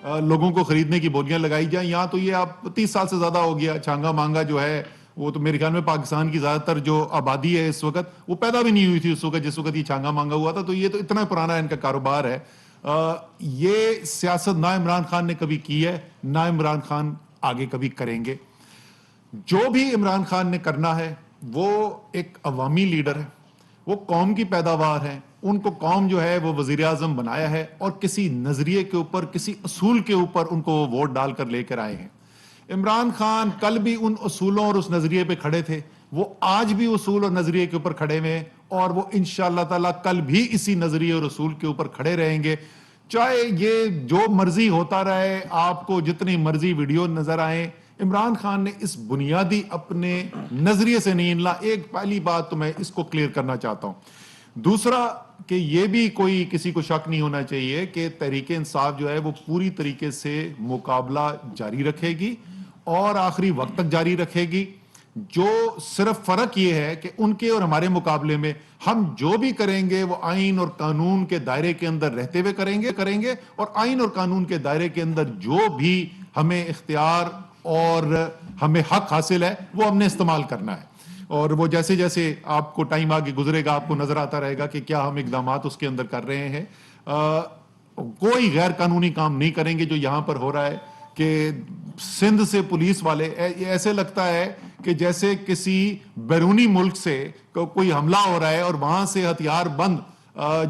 لوگوں کو خریدنے کی بولیاں لگائی جائیں. یہاں تو یہ آپ 30 سال سے زیادہ ہو گیا. چھانگا مانگا جو ہے وہ تو میرے خیال میں پاکستان کی زیادہ تر جو آبادی ہے اس وقت وہ پیدا بھی نہیں ہوئی تھی اس وقت جس وقت یہ چھانگا مانگا ہوا تھا. تو یہ تو اتنا پرانا ان کا کاروبار ہے. یہ سیاست نہ عمران خان نے کبھی کی ہے نہ عمران خان آگے کبھی کریں گے. جو بھی عمران خان نے کرنا ہے وہ ایک عوامی لیڈر ہے, وہ قوم کی پیداوار ہے. ان کو قوم جو ہے وہ وزیر اعظم بنایا ہے اور کسی نظریے کے اوپر, کسی اصول کے اوپر ان کو ووٹ ڈال کر لے کر آئے ہیں. عمران خان کل بھی ان اصولوں اور اس نظریے پہ کھڑے تھے, وہ آج بھی اصول اور نظریے کے اوپر کھڑے ہوئے ہیں اور وہ انشاءاللہ تعالیٰ کل بھی اسی نظریے اور اصول کے اوپر کھڑے رہیں گے. چاہے یہ جو مرضی ہوتا رہے, آپ کو جتنی مرضی ویڈیو نظر آئیں, عمران خان نے اس بنیادی اپنے نظریے سے نہیں ہلنا. ایک پہلی بات تو میں اس کو کلیئر کرنا چاہتا ہوں. دوسرا کہ یہ بھی کوئی کسی کو شک نہیں ہونا چاہیے کہ تحریک انصاف جو ہے وہ پوری طریقے سے مقابلہ جاری رکھے گی اور آخری وقت تک جاری رکھے گی. جو صرف فرق یہ ہے کہ ان کے اور ہمارے مقابلے میں ہم جو بھی کریں گے وہ آئین اور قانون کے دائرے کے اندر رہتے ہوئے کریں گے اور آئین اور قانون کے دائرے کے اندر جو بھی ہمیں اختیار اور ہمیں حق حاصل ہے وہ ہم نے استعمال کرنا ہے. اور وہ جیسے جیسے آپ کو ٹائم آگے گزرے گا آپ کو نظر آتا رہے گا کہ کیا ہم اقدامات اس کے اندر کر رہے ہیں. کوئی غیر قانونی کام نہیں کریں گے. جو یہاں پر ہو رہا ہے کہ سندھ سے پولیس والے, ایسے لگتا ہے کہ جیسے کسی بیرونی ملک سے کوئی حملہ ہو رہا ہے اور وہاں سے ہتھیار بند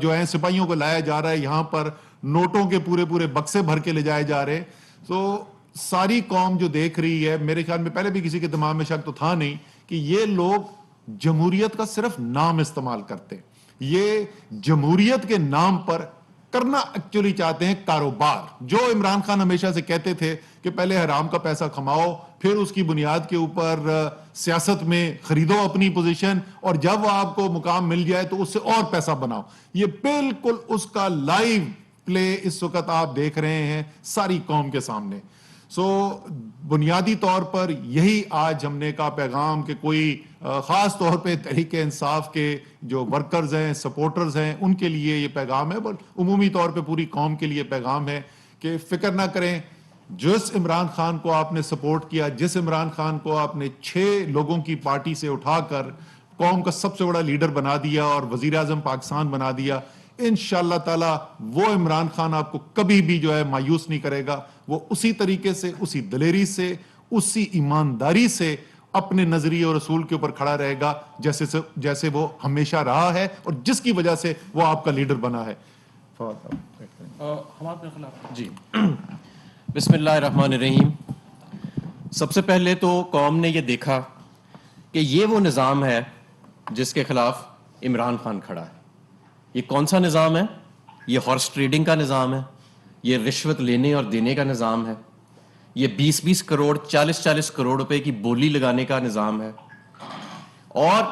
جو ہیں سپاہیوں کو لایا جا رہا ہے, یہاں پر نوٹوں کے پورے بکسے بھر کے لے جائے جا رہے. تو ساری قوم جو دیکھ رہی ہے, میرے خیال میں پہلے بھی کسی کے دماغ میں شک تو تھا نہیں کہ یہ لوگ جمہوریت کا صرف نام استعمال کرتے, یہ جمہوریت کے نام پر کرنا ایکچولی چاہتے ہیں کاروبار. جو عمران خان ہمیشہ سے کہتے تھے کہ پہلے حرام کا پیسہ کماؤ, پھر اس کی بنیاد کے اوپر سیاست میں خریدو اپنی پوزیشن, اور جب آپ کو مقام مل جائے تو اس سے اور پیسہ بناؤ. یہ بالکل اس کا لائیو پلے اس وقت آپ دیکھ رہے ہیں ساری قوم کے سامنے. بنیادی طور پر یہی آج ہم نے کہا پیغام کہ کوئی خاص طور پہ تحریک انصاف کے جو ورکرز ہیں, سپورٹرز ہیں, ان کے لیے یہ پیغام ہے, بلکہ عمومی طور پہ پوری قوم کے لیے پیغام ہے کہ فکر نہ کریں. جس عمران خان کو آپ نے سپورٹ کیا, جس عمران خان کو آپ نے 6 لوگوں کی پارٹی سے اٹھا کر قوم کا سب سے بڑا لیڈر بنا دیا اور وزیر اعظم پاکستان بنا دیا, انشاءاللہ تعالی وہ عمران خان آپ کو کبھی بھی جو ہے مایوس نہیں کرے گا. وہ اسی طریقے سے, اسی دلیری سے, اسی ایمانداری سے اپنے نظریے اور اصول کے اوپر کھڑا رہے گا جیسے وہ ہمیشہ رہا ہے اور جس کی وجہ سے وہ آپ کا لیڈر بنا ہے. جی بسم اللہ الرحمن الرحیم. سب سے پہلے تو قوم نے یہ دیکھا کہ یہ وہ نظام ہے جس کے خلاف عمران خان کھڑا ہے. یہ کون سا نظام ہے؟ یہ ہارس ٹریڈنگ کا نظام ہے, یہ رشوت لینے اور دینے کا نظام ہے, یہ 20-20 کروڑ 40-40 کروڑ روپے کی بولی لگانے کا نظام ہے, اور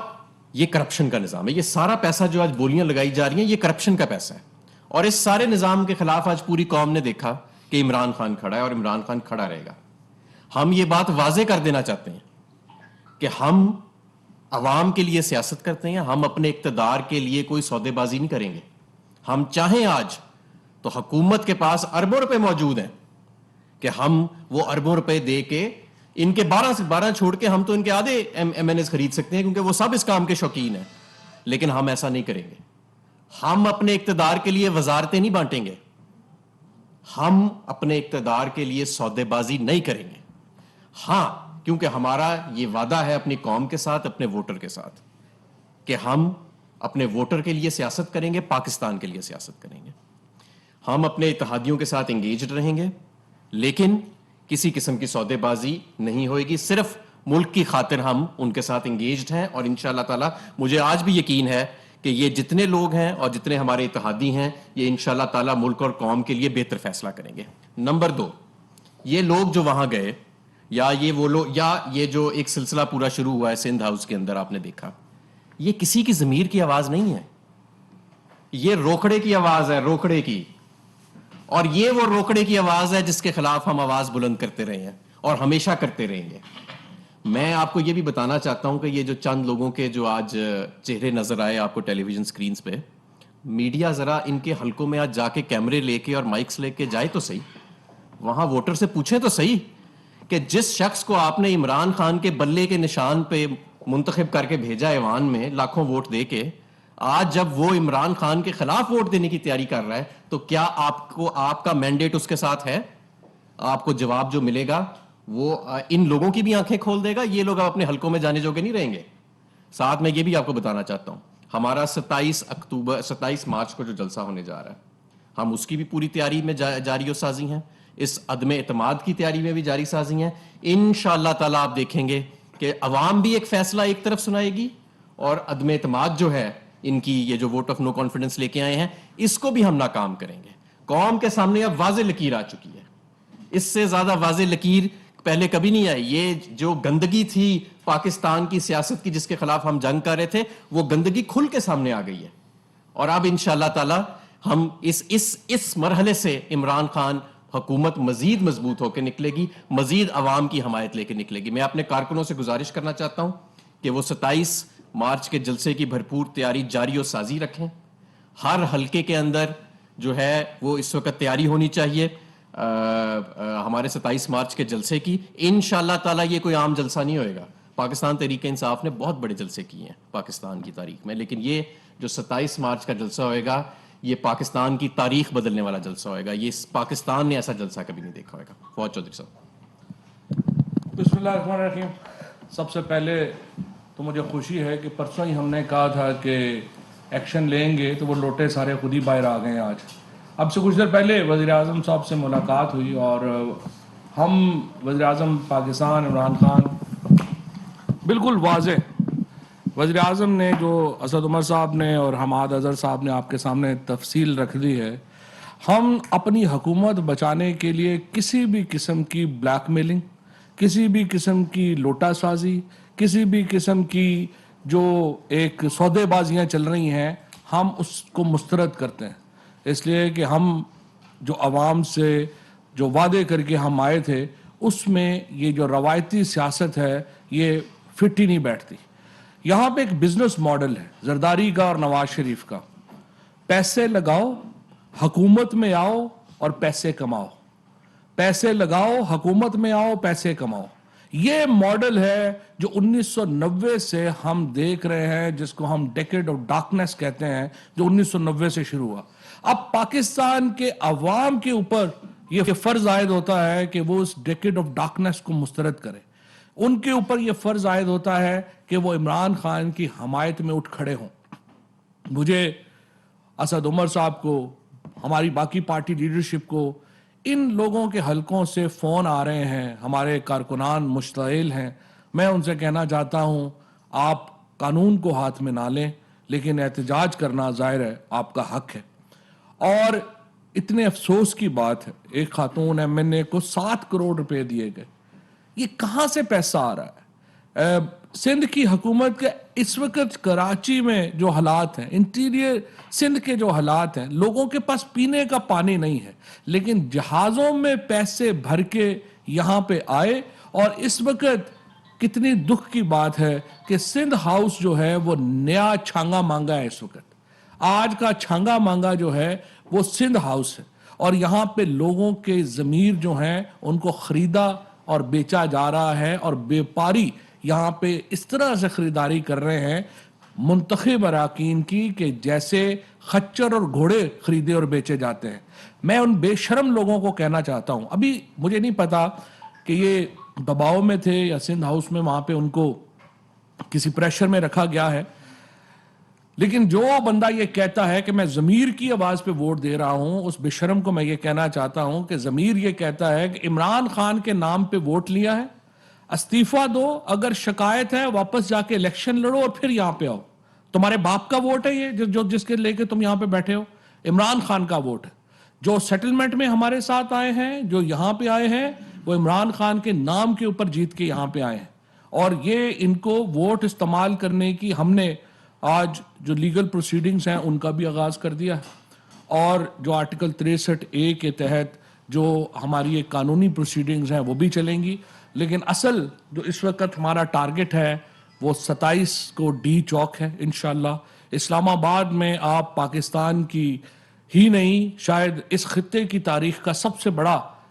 یہ کرپشن کا نظام ہے. یہ سارا پیسہ جو آج بولیاں لگائی جا رہی ہیں یہ کرپشن کا پیسہ ہے, اور اس سارے نظام کے خلاف آج پوری قوم نے دیکھا کہ عمران خان کھڑا ہے اور عمران خان کھڑا رہے گا. ہم یہ بات واضح کر دینا چاہتے ہیں کہ ہم عوام کے لیے سیاست کرتے ہیں, ہم اپنے اقتدار کے لیے کوئی سودے بازی نہیں کریں گے. ہم چاہیں آج تو حکومت کے پاس اربوں روپے موجود ہیں کہ ہم وہ اربوں روپے دے کے ان کے 12 چھوڑ کے ہم تو ان کے آدھے ایم این ایز خرید سکتے ہیں کیونکہ وہ سب اس کام کے شوقین ہیں, لیکن ہم ایسا نہیں کریں گے. ہم اپنے اقتدار کے لیے وزارتیں نہیں بانٹیں گے, ہم اپنے اقتدار کے لیے سودے بازی نہیں کریں گے. ہاں, کیونکہ ہمارا یہ وعدہ ہے اپنی قوم کے ساتھ, اپنے ووٹر کے ساتھ, کہ ہم اپنے ووٹر کے لیے سیاست کریں گے, پاکستان کے لیے سیاست کریں گے. ہم اپنے اتحادیوں کے ساتھ انگیجڈ رہیں گے, لیکن کسی قسم کی سودے بازی نہیں ہوئے گی. صرف ملک کی خاطر ہم ان کے ساتھ انگیجڈ ہیں, اور انشاءاللہ تعالی مجھے آج بھی یقین ہے کہ یہ جتنے لوگ ہیں اور جتنے ہمارے اتحادی ہیں یہ انشاءاللہ تعالی ملک اور قوم کے لیے بہتر فیصلہ کریں گے. نمبر 2, یہ لوگ جو وہاں گئے, یا یہ وہ لوگ, یا یہ جو ایک سلسلہ پورا شروع ہوا ہے سندھ ہاؤس کے اندر, آپ نے دیکھا یہ کسی کی ضمیر کی آواز نہیں ہے, یہ روکڑے کی آواز ہے, روکڑے کی. اور یہ وہ روکڑے کی آواز ہے جس کے خلاف ہم آواز بلند کرتے رہے ہیں اور ہمیشہ کرتے رہیں گے. میں آپ کو یہ بھی بتانا چاہتا ہوں کہ یہ جو چند لوگوں کے جو آج چہرے نظر آئے آپ کو ٹیلی ویژن سکرینز پہ, میڈیا ذرا ان کے حلقوں میں آج جا کے کیمرے لے کے اور مائکس لے کے جائے تو صحیح. وہاں ووٹر سے پوچھیں تو صحیح کہ جس شخص کو آپ نے عمران خان کے بلے کے نشان پہ منتخب کر کے بھیجا ایوان میں لاکھوں ووٹ دے کے، آج جب وہ عمران خان کے خلاف ووٹ دینے کی تیاری کر رہا ہے تو کیا آپ کا مینڈیٹ اس کے ساتھ ہے؟ آپ کو جواب جو ملے گا وہ ان لوگوں کی بھی آنکھیں کھول دے گا. یہ لوگ اب اپنے حلقوں میں جانے جوگے نہیں رہیں گے. ساتھ میں یہ بھی آپ کو بتانا چاہتا ہوں، ہمارا 27 مارچ کو جو جلسہ ہونے جا رہا ہے، ہم اس کی بھی پوری تیاری میں جاری و سازی ہیں، اس عدم اعتماد کی تیاری میں بھی جاری سازی ہیں. انشاءاللہ تعالیٰ آپ دیکھیں گے کہ عوام بھی ایک فیصلہ ایک طرف سنائے گی، اور عدم اعتماد جو ہے ان کی یہ جو ووٹ آف نو کانفیڈنس لے کے آئے ہیں اس کو بھی ہم ناکام کریں گے. قوم کے سامنے اب واضح لکیر آ چکی ہے، اس سے زیادہ واضح لکیر پہلے کبھی نہیں آئی. یہ جو گندگی تھی پاکستان کی سیاست کی جس کے خلاف ہم جنگ کر رہے تھے، وہ گندگی کھل کے سامنے آ گئی ہے. اور اب انشاءاللہ تعالی ہم اس مرحلے سے عمران خان حکومت مزید مضبوط ہو کے نکلے گی، مزید عوام کی حمایت لے کے نکلے گی. میں اپنے کارکنوں سے گزارش کرنا چاہتا ہوں کہ وہ 27 مارچ کے جلسے کی بھرپور تیاری جاری و سازی رکھیں. ہر حلقے کے اندر جو ہے وہ اس وقت تیاری ہونی چاہیے ہمارے 27 مارچ کے جلسے کی. انشاءاللہ تعالیٰ یہ کوئی عام جلسہ نہیں ہوئے گا. پاکستان تحریک انصاف نے بہت بڑے جلسے کیے ہیں پاکستان کی تاریخ میں، لیکن یہ جو 27 مارچ کا جلسہ ہوئے گا یہ پاکستان کی تاریخ بدلنے والا جلسہ ہوئے گا. یہ پاکستان نے ایسا جلسہ کبھی نہیں دیکھا ہوئے گا. فواد چودھری صاحب. بسم اللہ الرحمن الرحیم. سب سے پہلے تو مجھے خوشی ہے کہ پرسوں ہی ہم نے کہا تھا کہ ایکشن لیں گے تو وہ لوٹے سارے خود ہی باہر آ گئے ہیں. آج اب سے کچھ دیر پہلے وزیر اعظم صاحب سے ملاقات ہوئی اور ہم وزیر اعظم پاکستان عمران خان بالکل واضح وزیر اعظم نے جو اسد عمر صاحب نے اور حماد اظہر صاحب نے آپ کے سامنے تفصیل رکھ دی ہے. ہم اپنی حکومت بچانے کے لیے کسی بھی قسم کی بلیک میلنگ، کسی بھی قسم کی لوٹا سازی، کسی بھی قسم کی جو ایک سودے بازیاں چل رہی ہیں ہم اس کو مسترد کرتے ہیں. اس لیے کہ ہم جو عوام سے جو وعدے کر کے ہم آئے تھے اس میں یہ جو روایتی سیاست ہے یہ فٹ ہی نہیں بیٹھتی. یہاں پہ ایک بزنس ماڈل ہے زرداری کا اور نواز شریف کا، پیسے لگاؤ حکومت میں آؤ اور پیسے کماؤ، پیسے لگاؤ حکومت میں آؤ پیسے کماؤ. یہ ماڈل ہے جو 1990 سے ہم دیکھ رہے ہیں، جس کو ہم ڈیکیڈ آف ڈارکنیس کہتے ہیں، جو 1990 سے شروع ہوا. اب پاکستان کے عوام کے اوپر یہ فرض عائد ہوتا ہے کہ وہ اس ڈیکیڈ آف ڈارکنیس کو مسترد کرے. ان کے اوپر یہ فرض عائد ہوتا ہے کہ وہ عمران خان کی حمایت میں اٹھ کھڑے ہوں. مجھے اسد عمر صاحب کو، ہماری باقی پارٹی لیڈرشپ کو، ان لوگوں کے حلقوں سے فون آ رہے ہیں، ہمارے کارکنان مشتعل ہیں. میں ان سے کہنا چاہتا ہوں آپ قانون کو ہاتھ میں نہ لیں، لیکن احتجاج کرنا ظاہر ہے آپ کا حق ہے. اور اتنے افسوس کی بات ہے ایک خاتون MNA کو 7 کروڑ روپے دیے گئے. یہ کہاں سے پیسہ آ رہا ہے؟ سندھ کی حکومت کے اس وقت کراچی میں جو حالات ہیں، انٹیریئر سندھ کے جو حالات ہیں، لوگوں کے پاس پینے کا پانی نہیں ہے، لیکن جہازوں میں پیسے بھر کے یہاں پہ آئے. اور اس وقت کتنی دکھ کی بات ہے کہ سندھ ہاؤس جو ہے وہ نیا چھانگا مانگا ہے. اس وقت آج کا چھانگا مانگا جو ہے وہ سندھ ہاؤس ہے، اور یہاں پہ لوگوں کے ضمیر جو ہیں ان کو خریدا اور بیچا جا رہا ہے. اور بیپاری یہاں پہ اس طرح سے خریداری کر رہے ہیں منتخب اراکین کی کہ جیسے خچر اور گھوڑے خریدے اور بیچے جاتے ہیں. میں ان بے شرم لوگوں کو کہنا چاہتا ہوں، ابھی مجھے نہیں پتا کہ یہ دباؤ میں تھے یا سندھ ہاؤس میں وہاں پہ ان کو کسی پریشر میں رکھا گیا ہے، لیکن جو بندہ یہ کہتا ہے کہ میں ضمیر کی آواز پہ ووٹ دے رہا ہوں، اس بے شرم کو میں یہ کہنا چاہتا ہوں کہ ضمیر یہ کہتا ہے کہ عمران خان کے نام پہ ووٹ لیا ہے، استعفیٰ دو، اگر شکایت ہے واپس جا کے الیکشن لڑو اور پھر یہاں پہ آؤ. تمہارے باپ کا ووٹ ہے یہ جو جس کے لے کے تم یہاں پہ بیٹھے ہو، عمران خان کا ووٹ ہے. جو سیٹلمنٹ میں ہمارے ساتھ آئے ہیں، جو یہاں پہ آئے ہیں، وہ عمران خان کے نام کے اوپر جیت کے یہاں پہ آئے ہیں. اور یہ ان کو ووٹ استعمال کرنے کی ہم نے آج جو لیگل پروسیڈنگز ہیں ان کا بھی آغاز کر دیا ہے، اور جو آرٹیکل 63A کے تحت جو ہماری ایک قانونی پروسیڈنگز ہیں وہ بھی چلیں گی. لیکن اصل جو اس وقت ہمارا ٹارگٹ ہے وہ 27 کو ڈی چوک ہے. انشاءاللہ اسلام آباد میں آپ پاکستان کی ہی نہیں، شاید اس خطے کی تاریخ کا سب سے بڑا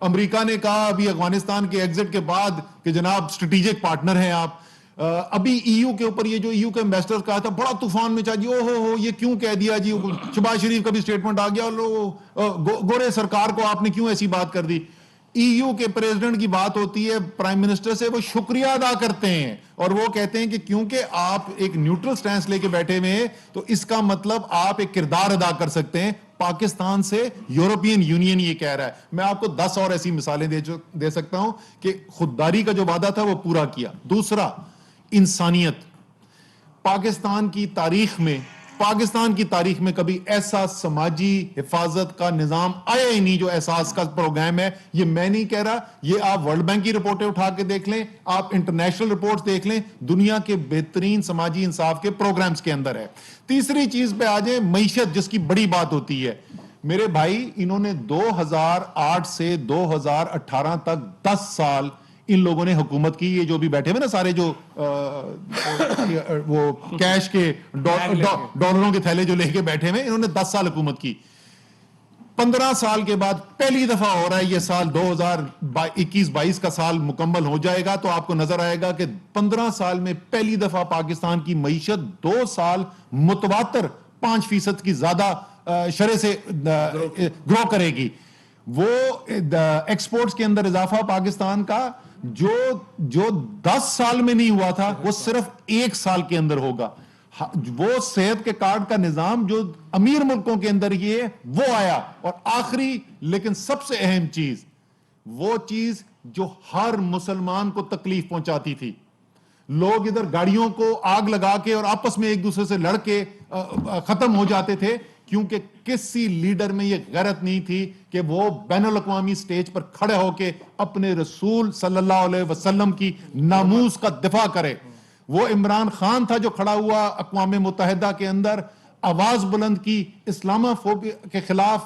امریکہ نے کہا ابھی افغانستان کے ایگزٹ کے بعد کہ جناب اسٹریٹجک پارٹنر ہیں آپ. ابھی ای یو کے اوپر یہ جو ای یو کے امبیسڈر کہا تھا بڑا طوفان میں چاہ جی او ہو یہ کیوں کہہ دیا جی, شہباز شریف کا بھی اسٹیٹمنٹ آ گیا اور گورے سرکار کو آپ نے کیوں ایسی بات کر دی. ای یو کے پریزیڈنٹ کی بات ہوتی ہے پرائم منسٹر سے, وہ شکریہ ادا کرتے ہیں اور وہ کہتے ہیں کہ کیونکہ آپ ایک نیوٹرل سٹینس لے کے بیٹھے ہوئے ہیں تو اس کا مطلب آپ ایک کردار ادا کر سکتے ہیں. پاکستان سے یورپین یونین یہ کہہ رہا ہے. میں آپ کو 10 اور ایسی مثالیں دے سکتا ہوں کہ خودداری کا جو وعدہ تھا وہ پورا کیا. دوسرا, انسانیت. پاکستان کی تاریخ میں کبھی ایسا سماجی حفاظت کا نظام آیا ہی نہیں جو احساس کا پروگرام ہے. یہ میں نہیں کہہ رہا, یہ آپ ورلڈ بینک کی رپورٹیں اٹھا کے دیکھ لیں, آپ انٹرنیشنل رپورٹس دیکھ لیں, دنیا کے بہترین سماجی انصاف کے پروگرامز کے اندر ہے. تیسری چیز پہ آ جائیں, معیشت جس کی بڑی بات ہوتی ہے. میرے بھائی, انہوں نے 2008 سے 2018 تک 10 سال ان لوگوں نے حکومت کی. یہ جو بھی بیٹھے ہوئے نا سارے جو وہ کیش کے ڈالروں کے تھیلے جو لے کے بیٹھے ہوئے, انہوں نے 10 سال حکومت کی. 15 سال کے بعد پہلی دفعہ ہو رہا ہے یہ سال 2021-22 کا سال مکمل ہو جائے گا تو آپ کو نظر آئے گا کہ 15 سال میں پہلی دفعہ پاکستان کی معیشت 2 سال متواتر 5% کی زیادہ شرح سے گرو کرے گی. وہ ایکسپورٹس کے اندر اضافہ پاکستان کا جو 10 سال میں نہیں ہوا تھا وہ صرف 1 سال کے اندر ہوگا. وہ صحت کے کارڈ کا نظام جو امیر ملکوں کے اندر یہ وہ آیا. اور آخری لیکن سب سے اہم چیز, وہ چیز جو ہر مسلمان کو تکلیف پہنچاتی تھی. لوگ ادھر گاڑیوں کو آگ لگا کے اور آپس میں ایک دوسرے سے لڑ کے ختم ہو جاتے تھے کیونکہ کسی لیڈر میں یہ غیرت نہیں تھی کہ وہ بین الاقوامی سٹیج پر کھڑے ہو کے اپنے رسول صلی اللہ علیہ وسلم کی ناموس کا دفاع کرے. وہ عمران خان تھا جو کھڑا ہوا اقوام متحدہ کے اندر, آواز بلند کی, اسلامہ فوبیا کے خلاف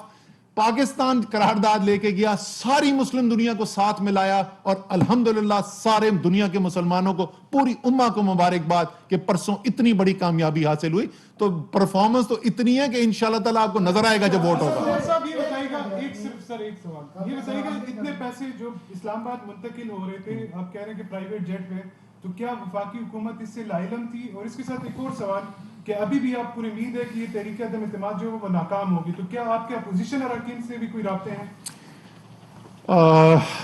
پاکستان قرارداد لے کے گیا, ساری مسلم دنیا کو ساتھ ملایا اور الحمدللہ سارے دنیا کے مسلمانوں کو, پوری امہ کو مبارکباد کہ پرسوں اتنی بڑی کامیابی حاصل ہوئی. تو پرفارمنس تو اتنی ہے کہ انشاءاللہ تعالیٰ آپ کو نظر آئے گا جب ووٹ ہوگا. صاحب یہ بتائیے گا, ایک سوال, یہ بتائیے گا اتنے پیسے جو اسلام آباد منتقل ہو رہے تھے, آپ کہہ رہے ہیں کہ پرائیویٹ جیٹ میں, تو کیا وفاقی حکومت اس سے لاعلم تھی؟ اور اس کے ساتھ ایک اور سوال کہ ابھی بھی آپ کو امید ہے کہ یہ تحریک عدم اعتماد جو ہے وہ ناکام ہوگی, تو کیا آپ کے اپوزیشن اراکین سے بھی کوئی رابطے ہیں؟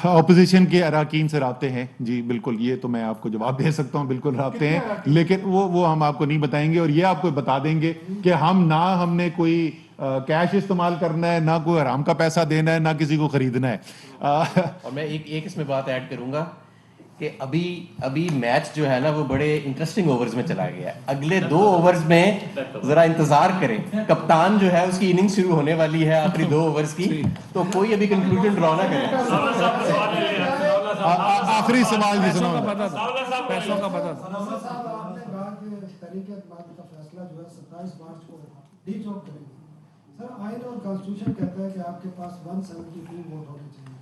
اپوزیشن کے اراکین سے رابطے ہیں جی بالکل, یہ تو میں آپ کو جواب دے سکتا ہوں, بالکل رابطے ہیں, لیکن وہ ہم آپ کو نہیں بتائیں گے. اور یہ آپ کو بتا دیں گے کہ ہم نے کوئی کیش استعمال کرنا ہے, نہ کوئی حرام کا پیسہ دینا ہے, نہ کسی کو خریدنا ہے. اور میں ایک اس میں بات ایڈ کروں گا کہ ابھی میچ جو ہے نا وہ بڑے انٹرسٹنگ اوورز میں چلا گیا ہے. اگلے 2 اوورز میں ذرا انتظار کریں, کپتان جو ہے اس کی اننگ شروع ہونے والی ہے آخری 2 اوورز کی, تو کوئی ابھی کنکلوژن ڈرا نہ کریں. آخری سوال جی سنو. پیسوں کا بدل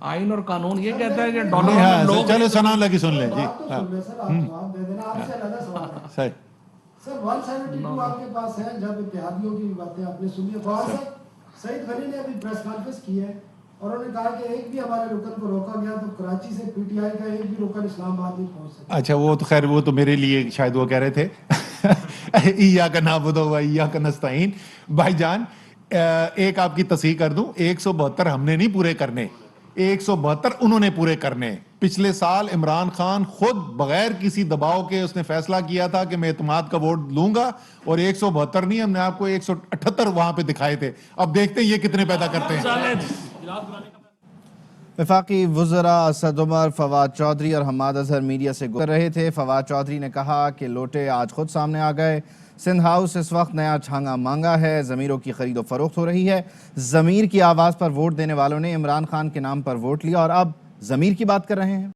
آئین اور قانون یہ کہتا ہے کہ ڈالر چلو سنا لگی سن لیں جی. سر 172 آپ کے پاس ہے, جب اتحادیوں کی باتیں آپ نے سنی. سعید غنی نے ابھی پریس کانفرنس کی ہے اور انہوں نے کہا کہ ایک بھی ہمارے رکن کو روکا گیا تو کراچی سے پی ٹی آئی کا ایک بھی رکن اسلام آباد نہیں پہنچ سکتا. اچھا وہ تو خیر وہ تو میرے لیے شاید وہ کہہ رہے تھے ایاک نعبد و ایاک نستعین. بھائی جان ایک آپ کی تصحیح کر دوں, 172 ہم نے نہیں پورے کرنے, 172 انہوں نے پورے کرنے. پچھلے سال عمران خان خود بغیر کسی دباؤ کے اس نے فیصلہ کیا تھا کہ میں اعتماد کا ووٹ لوں گا, اور 172 نہیں, ہم نے آپ کو 178 وہاں پہ دکھائے تھے. اب دیکھتے ہیں یہ کتنے پیدا کرتے ہیں. وفاقی وزراء اسد عمر, فواد چودھری اور حماد اظہر میڈیا سے گفتگو کر رہے تھے. فواد چودھری نے کہا کہ لوٹے آج خود سامنے آ گئے. سندھ ہاؤس اس وقت نیا چھانگا مانگا ہے, ضمیروں کی خرید و فروخت ہو رہی ہے. ضمیر کی آواز پر ووٹ دینے والوں نے عمران خان کے نام پر ووٹ لیا اور اب ضمیر کی بات کر رہے ہیں.